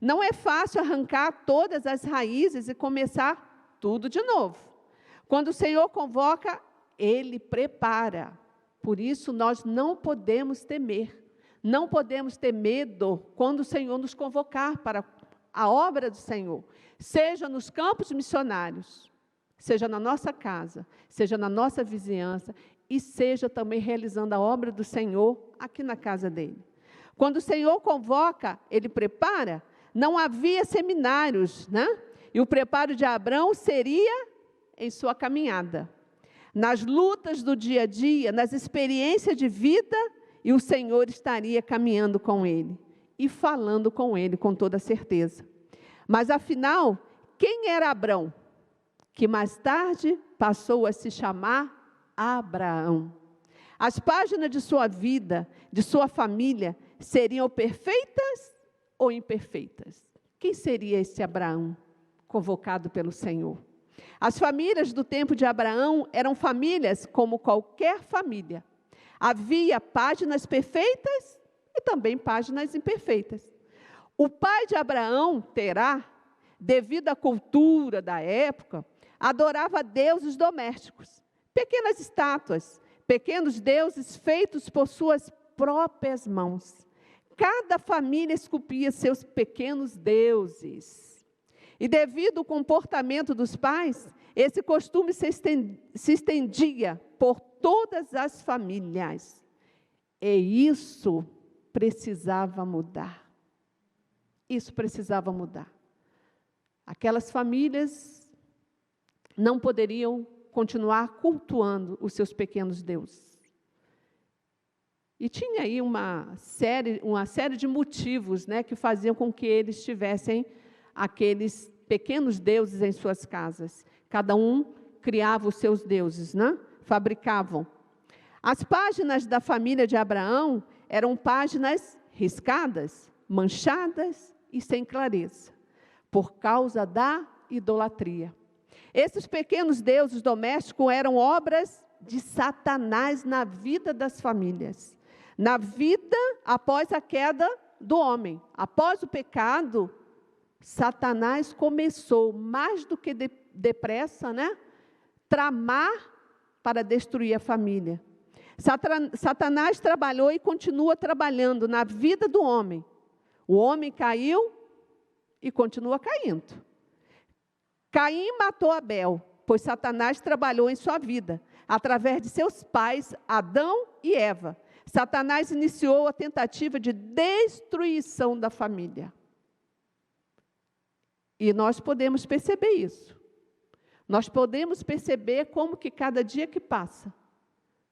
Não é fácil arrancar todas as raízes e começar tudo de novo. Quando o Senhor convoca, Ele prepara. Por isso, nós não podemos temer. Não podemos ter medo quando o Senhor nos convocar para a obra do Senhor. Seja nos campos missionários, seja na nossa casa, seja na nossa vizinhança, e seja também realizando a obra do Senhor aqui na casa dele. Quando o Senhor convoca, Ele prepara. Não havia seminários, né? E o preparo de Abraão seria em sua caminhada, nas lutas do dia a dia, nas experiências de vida, e o Senhor estaria caminhando com ele e falando com ele com toda certeza. Mas afinal, quem era Abrão? Que mais tarde passou a se chamar Abraão. As páginas de sua vida, de sua família, seriam perfeitas ou imperfeitas? Quem seria esse Abraão convocado pelo Senhor? As famílias do tempo de Abraão eram famílias como qualquer família. Havia páginas perfeitas e também páginas imperfeitas. O pai de Abraão, Terá, devido à cultura da época, adorava deuses domésticos, pequenas estátuas, pequenos deuses feitos por suas próprias mãos. Cada família esculpia seus pequenos deuses. E devido ao comportamento dos pais, esse costume se estendia por todas as famílias. E isso precisava mudar. Isso precisava mudar. Aquelas famílias não poderiam continuar cultuando os seus pequenos deuses. E tinha aí uma série de motivos, né, que faziam com que eles tivessem aqueles pequenos deuses em suas casas. Cada um criava os seus deuses, né? Fabricavam. As páginas da família de Abraão eram páginas riscadas, manchadas e sem clareza, por causa da idolatria. Esses pequenos deuses domésticos eram obras de Satanás na vida das famílias. Na vida após a queda do homem, após o pecado, Satanás começou, mais do que depressa, né, tramar para destruir a família. Satanás trabalhou e continua trabalhando na vida do homem. O homem caiu e continua caindo. Caim matou Abel, pois Satanás trabalhou em sua vida, através de seus pais, Adão e Eva. Satanás iniciou a tentativa de destruição da família. E nós podemos perceber isso. Nós podemos perceber como que cada dia que passa,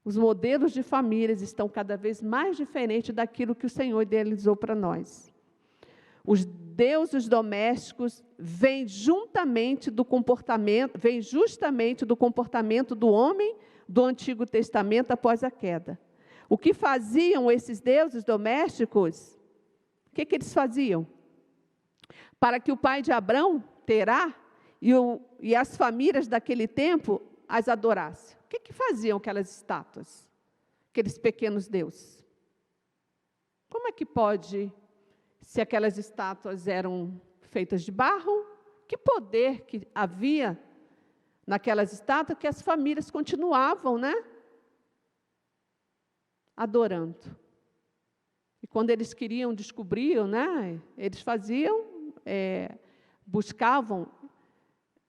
os modelos de famílias estão cada vez mais diferentes daquilo que o Senhor idealizou para nós. Os deuses domésticos vêm justamente do comportamento do homem do Antigo Testamento após a queda. O que faziam esses deuses domésticos? O que eles faziam? Para que o pai de Abrão, Terá, e as famílias daquele tempo as adorassem. O que faziam aquelas estátuas? Aqueles pequenos deuses? Como é que pode, se aquelas estátuas eram feitas de barro, que poder que havia naquelas estátuas que as famílias continuavam, né, adorando? E quando eles queriam descobrir, né, eles buscavam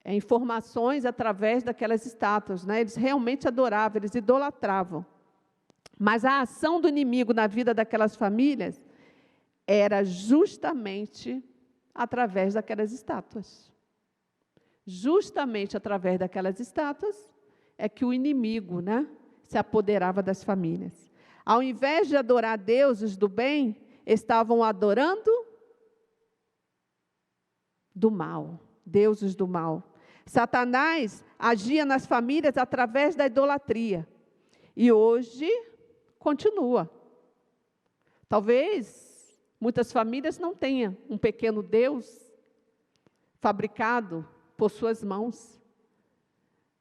informações através daquelas estátuas, né? Eles realmente adoravam, eles idolatravam. Mas a ação do inimigo na vida daquelas famílias era justamente através daquelas estátuas. Justamente através daquelas estátuas é que o inimigo, né, se apoderava das famílias. Ao invés de adorar deuses do bem, estavam adorando do mal, deuses do mal. Satanás agia nas famílias através da idolatria. E hoje continua. Talvez muitas famílias não tenham um pequeno Deus fabricado por suas mãos.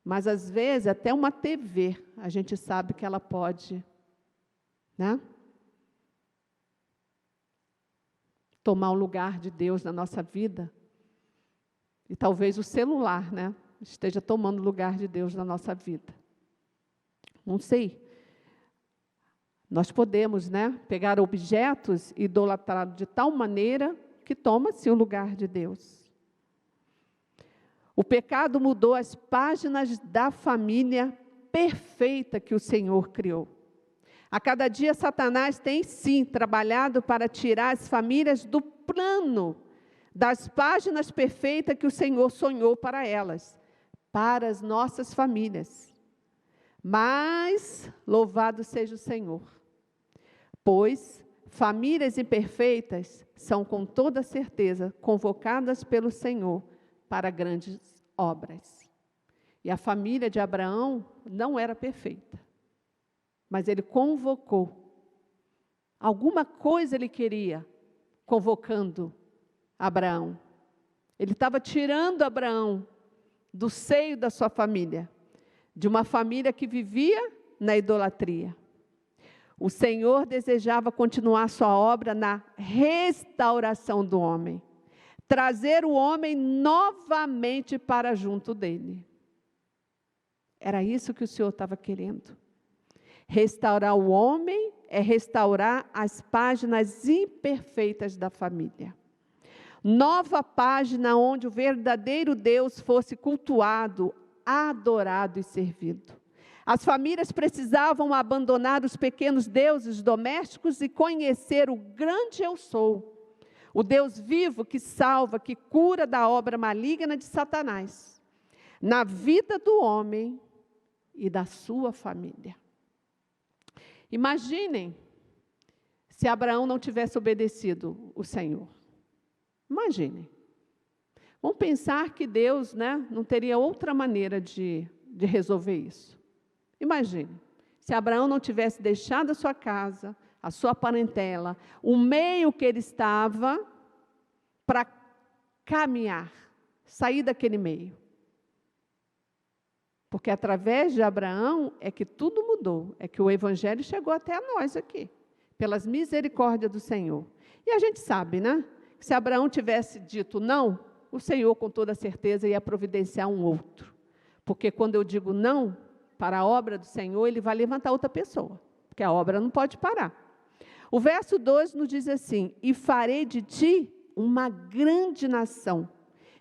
Mas às vezes até uma TV, a gente sabe que ela pode, né, tomar o lugar de Deus na nossa vida. E talvez o celular, né, esteja tomando o lugar de Deus na nossa vida. Não sei. Nós podemos, né, pegar objetos e idolatrá-los de tal maneira que toma-se o lugar de Deus. O pecado mudou as páginas da família perfeita que o Senhor criou. A cada dia, Satanás tem, sim, trabalhado para tirar as famílias do plano, das páginas perfeitas que o Senhor sonhou para elas, para as nossas famílias. Mas, louvado seja o Senhor, pois famílias imperfeitas são, com toda certeza, convocadas pelo Senhor para grandes obras. E a família de Abraão não era perfeita, mas ele convocou. Alguma coisa ele queria, convocando Abraão. Ele estava tirando Abraão do seio da sua família, de uma família que vivia na idolatria. O Senhor desejava continuar sua obra na restauração do homem, trazer o homem novamente para junto dele. Era isso que o Senhor estava querendo. Restaurar o homem é restaurar as páginas imperfeitas da família. Nova página onde o verdadeiro Deus fosse cultuado, adorado e servido. As famílias precisavam abandonar os pequenos deuses domésticos e conhecer o grande Eu Sou, o Deus vivo que salva, que cura da obra maligna de Satanás, na vida do homem e da sua família. Imaginem se Abraão não tivesse obedecido o Senhor. Imaginem. Vamos pensar que Deus, né, não teria outra maneira de resolver isso. Imagine, se Abraão não tivesse deixado a sua casa, a sua parentela, o meio que ele estava para caminhar, sair daquele meio. Porque através de Abraão é que tudo mudou, é que o Evangelho chegou até nós aqui, pelas misericórdias do Senhor. E a gente sabe, né? Que se Abraão tivesse dito não, o Senhor com toda certeza ia providenciar um outro. Porque quando eu digo não para a obra do Senhor, Ele vai levantar outra pessoa, porque a obra não pode parar. O verso 2 nos diz assim: e farei de ti uma grande nação,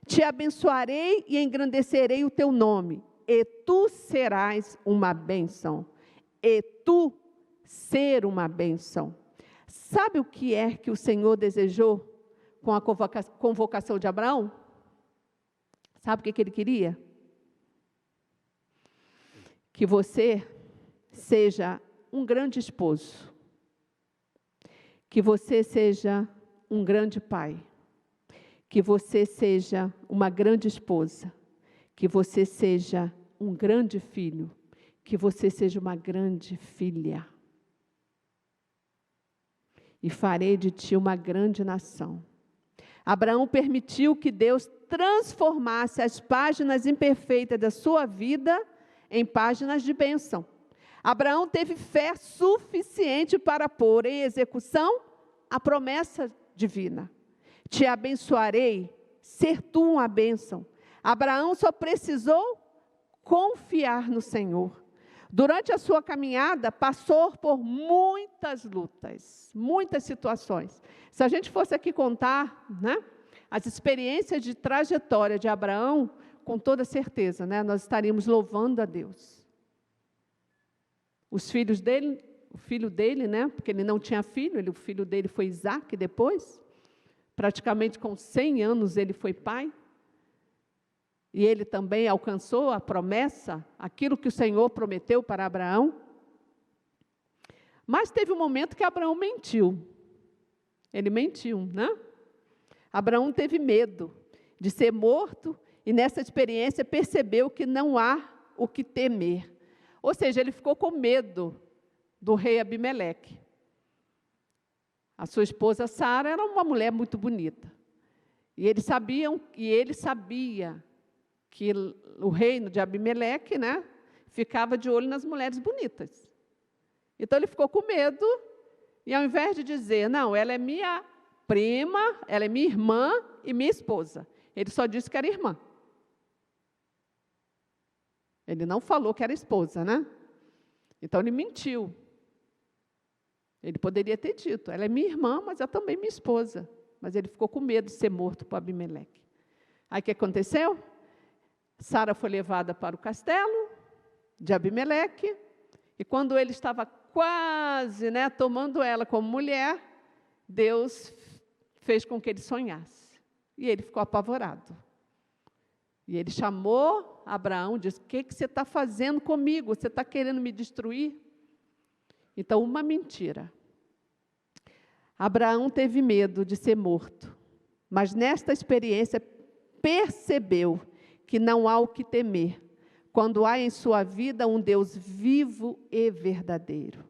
te abençoarei e engrandecerei o teu nome, e tu serás uma bênção, e tu ser uma bênção. Sabe o que é que o Senhor desejou com a convocação de Abraão? Sabe o que ele queria? Que você seja um grande esposo, que você seja um grande pai, que você seja uma grande esposa, que você seja um grande filho, que você seja uma grande filha. E farei de ti uma grande nação. Abraão permitiu que Deus transformasse as páginas imperfeitas da sua vida em páginas de bênção. Abraão teve fé suficiente para pôr em execução a promessa divina. Te abençoarei, ser tu uma bênção. Abraão só precisou confiar no Senhor. Durante a sua caminhada, passou por muitas lutas, muitas situações. Se a gente fosse aqui contar, né, as experiências de trajetória de Abraão, com toda certeza, né, nós estaríamos louvando a Deus. Os filhos dele, o filho dele, né, porque ele não tinha filho, o filho dele foi Isaque depois, praticamente com 100 anos ele foi pai. E ele também alcançou a promessa, aquilo que o Senhor prometeu para Abraão. Mas teve um momento que Abraão mentiu. Ele mentiu, né? Abraão teve medo de ser morto e nessa experiência percebeu que não há o que temer. Ou seja, ele ficou com medo do rei Abimeleque. A sua esposa Sara era uma mulher muito bonita. E ele sabia que o reino de Abimeleque, né, ficava de olho nas mulheres bonitas. Então ele ficou com medo, e ao invés de dizer, não, ela é minha prima, ela é minha irmã e minha esposa. Ele só disse que era irmã. Ele não falou que era esposa, né? Então ele mentiu. Ele poderia ter dito, ela é minha irmã, mas é também minha esposa. Mas ele ficou com medo de ser morto por Abimeleque. Aí o que aconteceu? Sara foi levada para o castelo de Abimeleque, e quando ele estava quase, tomando ela como mulher, Deus fez com que ele sonhasse. E ele ficou apavorado. E ele chamou Abraão e disse, o que você está fazendo comigo? Você está querendo me destruir? Então, uma mentira. Abraão teve medo de ser morto, mas nesta experiência percebeu que não há o que temer, quando há em sua vida um Deus vivo e verdadeiro.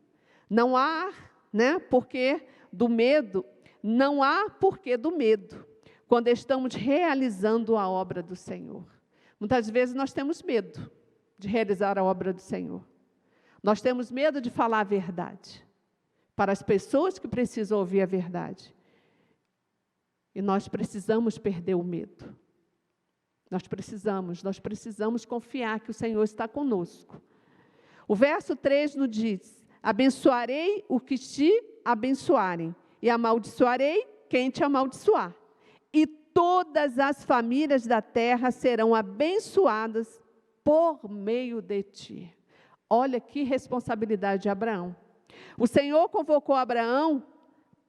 Não há, porquê do medo, não há porquê do medo, quando estamos realizando a obra do Senhor. Muitas vezes nós temos medo de realizar a obra do Senhor. Nós temos medo de falar a verdade para as pessoas que precisam ouvir a verdade. E nós precisamos perder o medo. Nós precisamos confiar que o Senhor está conosco. O verso 3 nos diz, abençoarei o que te abençoarem, e amaldiçoarei quem te amaldiçoar. E todas as famílias da terra serão abençoadas por meio de ti. Olha que responsabilidade de Abraão. O Senhor convocou Abraão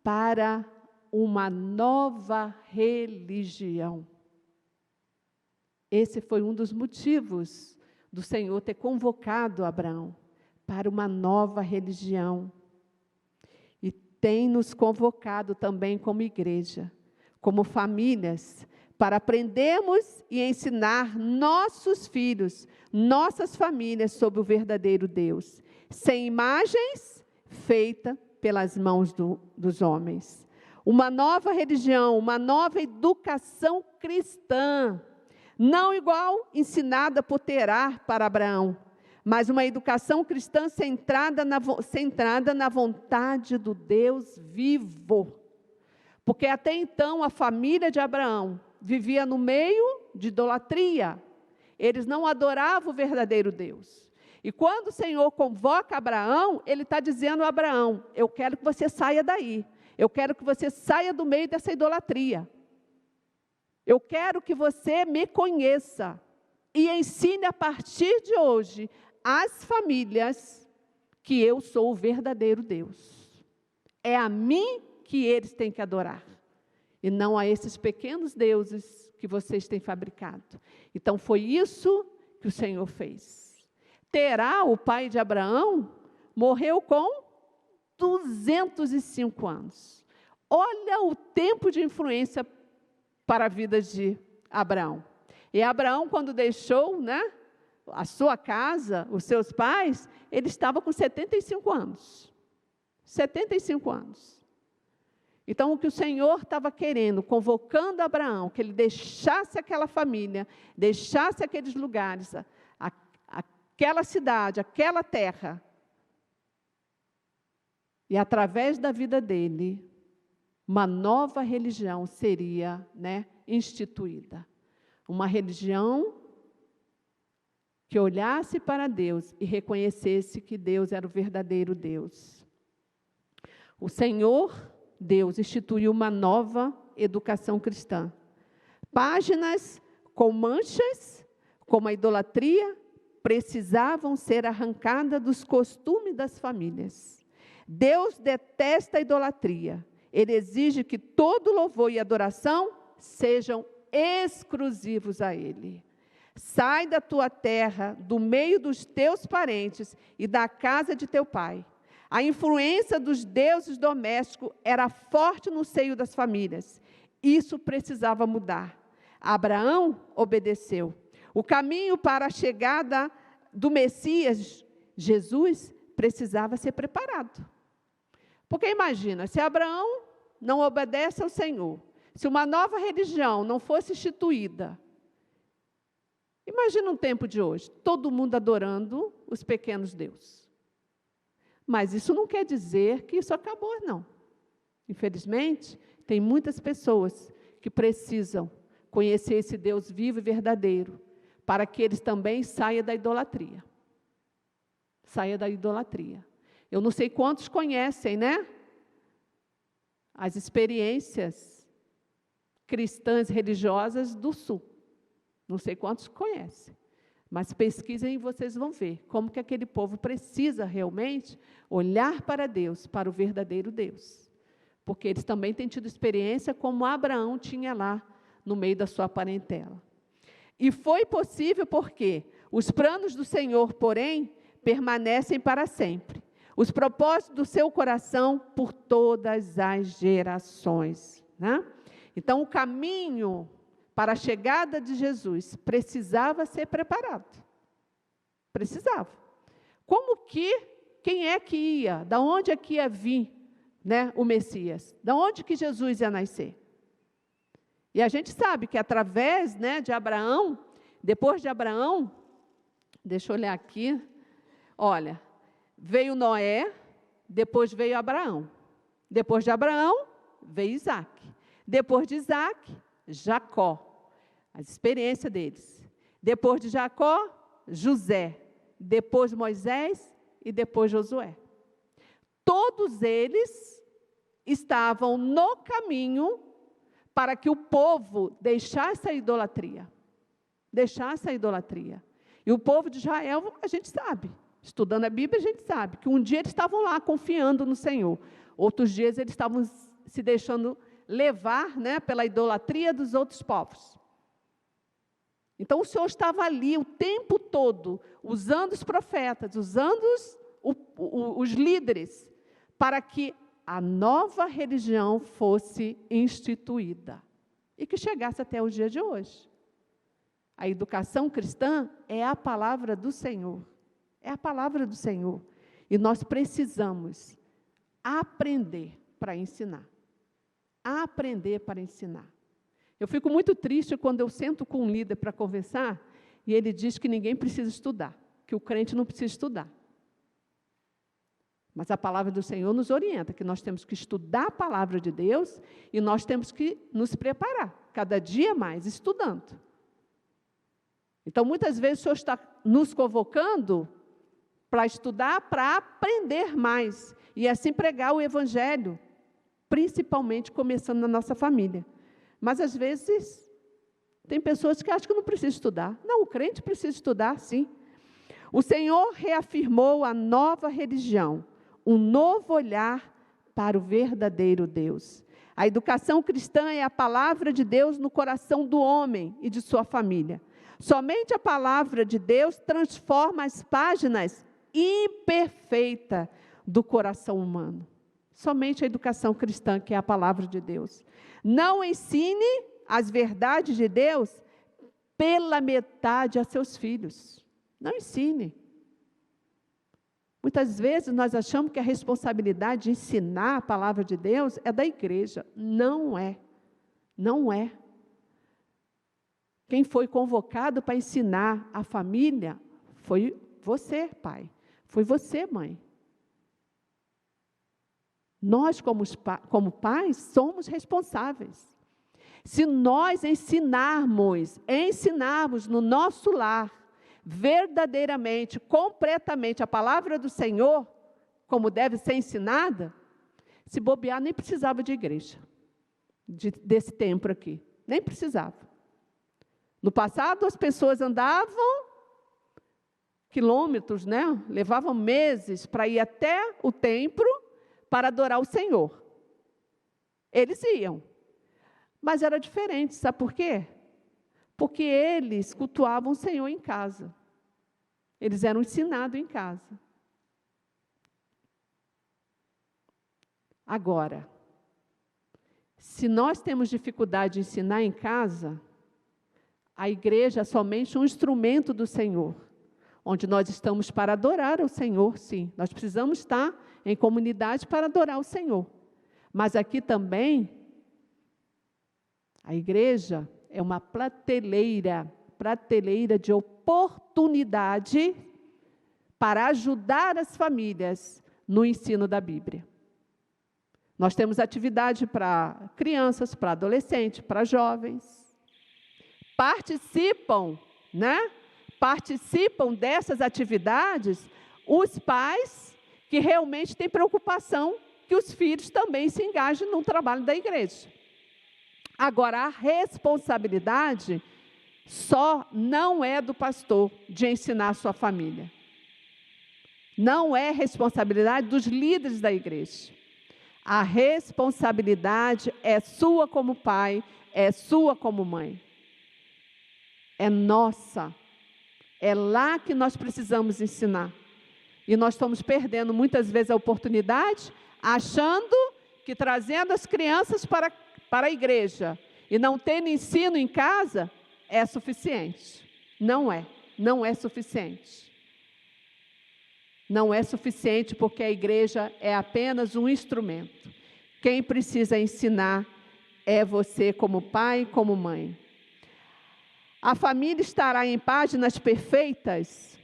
para uma nova religião. Esse foi um dos motivos do Senhor ter convocado Abraão para uma nova religião. E tem nos convocado também como igreja, como famílias, para aprendermos e ensinar nossos filhos, nossas famílias sobre o verdadeiro Deus, sem imagens feitas pelas mãos dos homens. Uma nova religião, uma nova educação cristã, não igual ensinada por Terá para Abraão, mas uma educação cristã centrada na vontade do Deus vivo. Porque até então a família de Abraão vivia no meio de idolatria. Eles não adoravam o verdadeiro Deus. E quando o Senhor convoca Abraão, Ele está dizendo a Abraão, eu quero que você saia daí. Eu quero que você saia do meio dessa idolatria. Eu quero que você me conheça e ensine a partir de hoje às famílias que eu sou o verdadeiro Deus. É a mim que eles têm que adorar, e não a esses pequenos deuses que vocês têm fabricado. Então, foi isso que o Senhor fez. Terá, o pai de Abraão, morreu com 205 anos. Olha o tempo de influência para a vida de Abraão. E Abraão, quando deixou, a sua casa, os seus pais, ele estava com 75 anos. 75 anos. Então, o que o Senhor estava querendo, convocando Abraão, que ele deixasse aquela família, deixasse aqueles lugares, aquela cidade, aquela terra, e através da vida dele, uma nova religião seria, instituída. Uma religião que olhasse para Deus e reconhecesse que Deus era o verdadeiro Deus. O Senhor Deus instituiu uma nova educação cristã. Páginas com manchas, como a idolatria, precisavam ser arrancadas dos costumes das famílias. Deus detesta a idolatria. Ele exige que todo louvor e adoração sejam exclusivos a Ele. Sai da tua terra, do meio dos teus parentes e da casa de teu pai. A influência dos deuses domésticos era forte no seio das famílias. Isso precisava mudar. Abraão obedeceu. O caminho para a chegada do Messias, Jesus, precisava ser preparado. Porque imagina, se Abraão não obedece ao Senhor, se uma nova religião não fosse instituída, imagina um tempo de hoje, todo mundo adorando os pequenos deuses. Mas isso não quer dizer que isso acabou, não. Infelizmente, Tem muitas pessoas que precisam conhecer esse Deus vivo e verdadeiro, para que eles também saiam da idolatria. Saia da idolatria. Eu não sei quantos conhecem, né? As experiências cristãs religiosas do Sul. Não sei quantos conhecem. Mas pesquisem e vocês vão ver como que aquele povo precisa realmente olhar para Deus, para o verdadeiro Deus. Porque eles também têm tido experiência como Abraão tinha lá no meio da sua parentela. E foi possível porque os planos do Senhor, porém, permanecem para sempre. Os propósitos do seu coração por todas as gerações, né? Então, o caminho para a chegada de Jesus precisava ser preparado. Precisava. Quem é que ia? Da onde é que ia vir, né, o Messias? Da onde que Jesus ia nascer? E a gente sabe que através, né, de Abraão, depois de Abraão, deixa eu olhar aqui, olha, veio Noé, depois veio Abraão. Depois de Abraão, veio Isaac. Depois de Isaac, Jacó. As experiências deles. Depois de Jacó, José. Depois Moisés e depois Josué. Todos eles estavam no caminho para que o povo deixasse a idolatria. Deixasse a idolatria. E o povo de Israel, a gente sabe, estudando a Bíblia, a gente sabe que um dia eles estavam lá confiando no Senhor. Outros dias eles estavam se deixando levar, né, pela idolatria dos outros povos. Então o Senhor estava ali o tempo todo, usando os profetas, usando os líderes, para que a nova religião fosse instituída e que chegasse até o dia de hoje. A educação cristã é a palavra do Senhor. É a palavra do Senhor. E nós precisamos aprender para ensinar. Aprender para ensinar. Eu fico muito triste quando eu sento com um líder para conversar e ele diz que ninguém precisa estudar, que o crente não precisa estudar. Mas a palavra do Senhor nos orienta, que nós temos que estudar a palavra de Deus e nós temos que nos preparar, cada dia mais, estudando. Então, muitas vezes o Senhor está nos convocando para estudar, para aprender mais, e assim pregar o Evangelho, principalmente começando na nossa família. Mas, às vezes, tem pessoas que acham que não precisa estudar. Não, o crente precisa estudar, sim. O Senhor reafirmou a nova religião, um novo olhar para o verdadeiro Deus. A educação cristã é a palavra de Deus no coração do homem e de sua família. Somente a palavra de Deus transforma as páginas imperfeitas do coração humano. Somente a educação cristã, que é a palavra de Deus. Não ensine as verdades de Deus pela metade a seus filhos. Não ensine. Muitas vezes nós achamos que a responsabilidade de ensinar a palavra de Deus é da igreja. Não é. Não é. Quem foi convocado para ensinar a família foi você, pai. Foi você, mãe. Nós, como pais, somos responsáveis. Se nós ensinarmos no nosso lar, verdadeiramente, completamente, a palavra do Senhor, como deve ser ensinada, se bobear, nem precisava de igreja, desse templo aqui. Nem precisava. No passado, as pessoas andavam quilômetros, né? Levavam meses para ir até o templo para adorar o Senhor. Eles iam. Mas era diferente, sabe por quê? Porque eles cultuavam o Senhor em casa. Eles eram ensinados em casa. Agora, se nós temos dificuldade de ensinar em casa, a igreja é somente um instrumento do Senhor, onde nós estamos para adorar o Senhor, sim. Nós precisamos estar em comunidade para adorar o Senhor. Mas aqui também, a igreja é uma prateleira de oportunidade para ajudar as famílias no ensino da Bíblia. Nós temos atividade para crianças, para adolescentes, para jovens. Participam, né? Participam dessas atividades os pais que realmente têm preocupação que os filhos também se engajem no trabalho da igreja. Agora, a responsabilidade só não é do pastor de ensinar a sua família. Não é responsabilidade dos líderes da igreja. A responsabilidade é sua como pai, é sua como mãe. É nossa. É lá que nós precisamos ensinar. E nós estamos perdendo muitas vezes a oportunidade, achando que trazendo as crianças para a igreja e não tendo ensino em casa, é suficiente. Não é. Não é suficiente. Não é suficiente porque a igreja é apenas um instrumento. Quem precisa ensinar é você como pai e como mãe. A família estará em páginas perfeitas.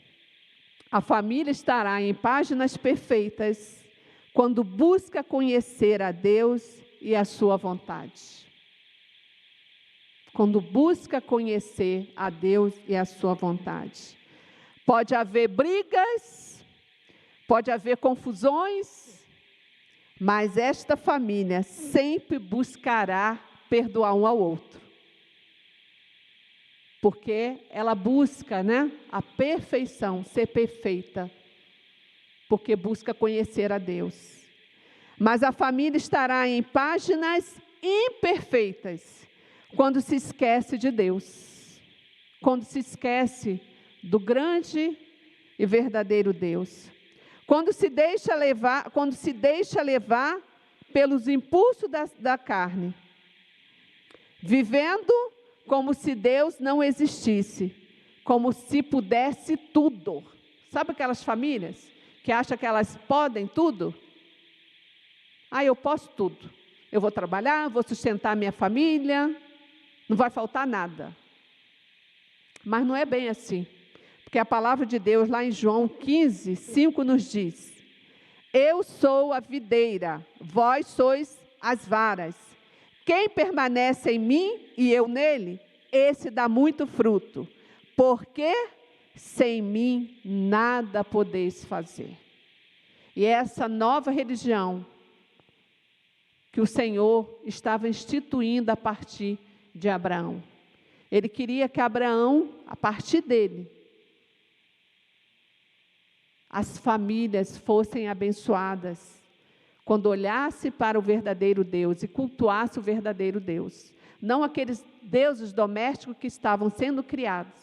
A família estará em páginas perfeitas quando busca conhecer a Deus e a sua vontade. Quando busca conhecer a Deus e a sua vontade. Pode haver brigas, pode haver confusões, mas esta família sempre buscará perdoar um ao outro. Porque ela busca, né, a perfeição, ser perfeita. Porque busca conhecer a Deus. Mas a família estará em páginas imperfeitas quando se esquece de Deus. Quando se esquece do grande e verdadeiro Deus. Quando se deixa levar pelos impulsos da carne. Vivendo como se Deus não existisse, como se pudesse tudo. Sabe aquelas famílias que acham que elas podem tudo? Eu posso tudo. Eu vou trabalhar, vou sustentar minha família, não vai faltar nada. Mas não é bem assim. Porque a palavra de Deus, lá em João 15, 5, nos diz: eu sou a videira, vós sois as varas. Quem permanece em mim e eu nele, esse dá muito fruto, porque sem mim nada podeis fazer. E essa nova religião que o Senhor estava instituindo a partir de Abraão. Ele queria que Abraão, a partir dele, as famílias fossem abençoadas. Quando olhasse para o verdadeiro Deus e cultuasse o verdadeiro Deus. Não aqueles deuses domésticos que estavam sendo criados.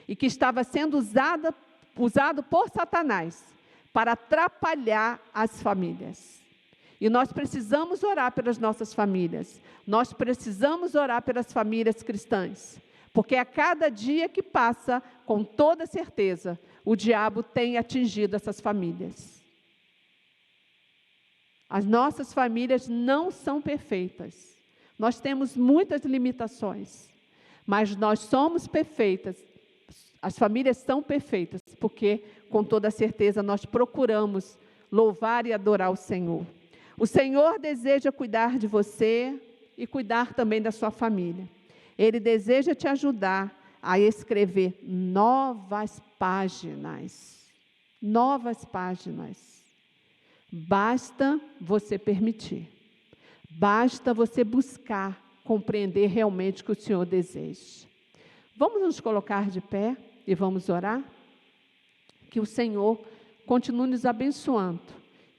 E que estava sendo usado por Satanás para atrapalhar as famílias. E nós precisamos orar pelas nossas famílias. Nós precisamos orar pelas famílias cristãs. Porque a cada dia que passa, com toda certeza, o diabo tem atingido essas famílias. As nossas famílias não são perfeitas. Nós temos muitas limitações. Mas nós somos perfeitas. As famílias são perfeitas, porque, com toda certeza, nós procuramos louvar e adorar o Senhor. O Senhor deseja cuidar de você e cuidar também da sua família. Ele deseja te ajudar a escrever novas páginas. Novas páginas. Basta você permitir. Basta você buscar compreender realmente o que o Senhor deseja. Vamos nos colocar de pé e vamos orar? Que o Senhor continue nos abençoando.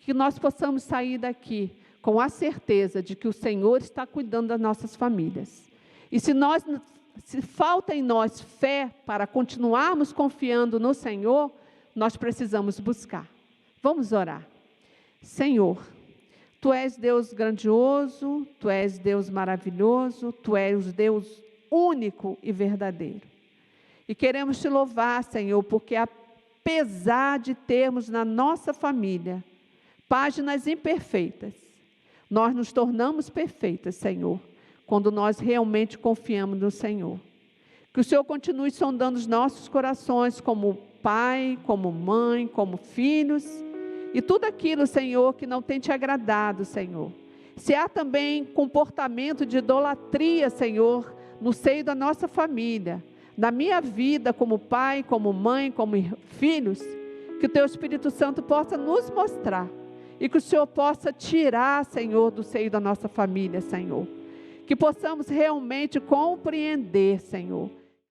Que nós possamos sair daqui com a certeza de que o Senhor está cuidando das nossas famílias. E se falta em nós fé para continuarmos confiando no Senhor, nós precisamos buscar. Vamos orar. Senhor, Tu és Deus grandioso, Tu és Deus maravilhoso, Tu és Deus único e verdadeiro. E queremos Te louvar, Senhor, porque apesar de termos na nossa família páginas imperfeitas, nós nos tornamos perfeitas, Senhor, quando nós realmente confiamos no Senhor. Que o Senhor continue sondando os nossos corações como pai, como mãe, como filhos, e tudo aquilo, Senhor, que não tem Te agradado, Senhor. Se há também comportamento de idolatria, Senhor, no seio da nossa família, na minha vida como pai, como mãe, como filhos, que o Teu Espírito Santo possa nos mostrar e que o Senhor possa tirar, Senhor, do seio da nossa família, Senhor. Que possamos realmente compreender, Senhor,